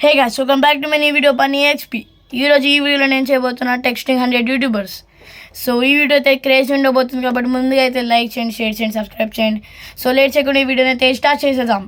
Hey guys, welcome back to my new video పని HP. ఈరోజు ఈ వీడియోలో నేను చేయబోతున్నా టెక్స్టింగ్ 100 యూట్యూబర్స్. సో ఈ వీడియో అయితే క్రేజ్ ఉండబోతుంది కాబట్టి ముందుగా అయితే లైక్ చేయండి, షేర్ చేయండి, సబ్స్క్రైబ్ చేయండి. సో లేట్ చేయకుండా ఈ వీడియోని అయితే స్టార్ట్ చేసేద్దాం.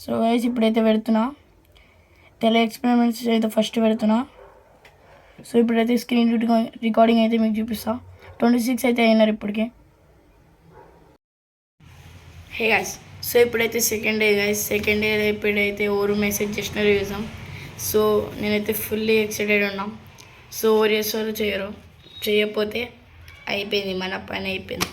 సో గైస్ ఇప్పుడైతే పెడుతున్నా ఎక్స్పెరిమెంట్స్ అయితే ఫస్ట్ పెడుతున్నా. సో ఇప్పుడైతే స్క్రీన్ రికార్డింగ్ అయితే మీకు చూపిస్తా. 26 అయితే అయినారు ఇప్పటికే. హే గైస్, సో ఇప్పుడైతే second day guys. Second day ఇప్పుడైతే ఓరు మెసేజ్ చేసినారు చూసాం. సో నేనైతే ఫుల్లీ ఎక్సైటెడ్ ఉన్నాం. సో ఓరు చేస్తారు చేయరు, చేయకపోతే అయిపోయింది, మన పని అయిపోయింది.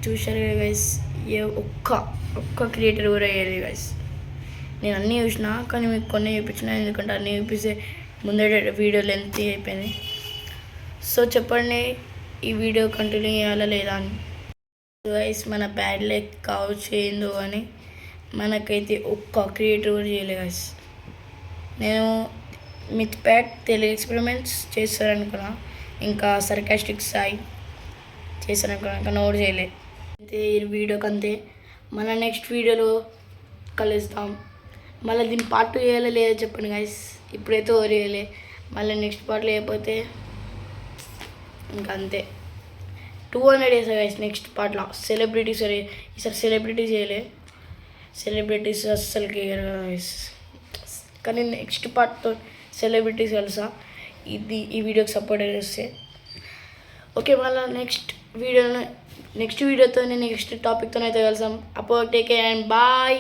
చూశారు కదా గైస్, ఒక్క క్రియేటర్ కూడా అయ్యారు గైస్. నేను అన్నీ చూసినా కానీ మీకు కొన్ని చూపించిన, ఎందుకంటే అన్నీ చూపిస్తే ముందే వీడియో లెంత్ అయిపోయింది. సో చెప్పండి, ఈ వీడియో కంటిన్యూ చేయాలా లేదా అని. గైస్ మన బ్యాడ్ లైక్ కావచ్చు ఏందో అని మనకైతే ఒక్క క్రియేటర్ కూడా చేయలేదు గైస్. నేను మిత్ ప్యాట్ తెలుగు ఎక్స్పెరిమెంట్స్ చేస్తారనుకున్నా, ఇంకా సర్కాస్టిక్ సాయి చేస్తారనుకున్నా, ఇంకా నోట్ చేయలే. అయితే ఈ వీడియోకి అంతే. మన నెక్స్ట్ వీడియోలో కలుస్తాం. మళ్ళీ దీని పార్ట్ 2 వేయాలో లేదో చెప్పండి గైస్. ఇప్పుడైతే ఓరేయలే, మళ్ళీ నెక్స్ట్ పార్ట్లో లేకపోతే ఇంకా అంతే. 200 వేసా గైస్ నెక్స్ట్ పార్ట్లో. సెలబ్రిటీస్ ఈసారి సెలబ్రిటీస్ చేయలే, సెలబ్రిటీస్ అస్సలుకి గైస్. కానీ నెక్స్ట్ పార్ట్తో సెలబ్రిటీస్ తెలుసా, ఈ వీడియోకి సపోర్ట్ చేస్తే. ఓకే, మళ్ళీ నెక్స్ట్ వీడియోతో నెక్స్ట్ టాపిక్తో అయితే కలిసాం. అప్పుడు టేక్ కేర్ అండ్ బాయ్.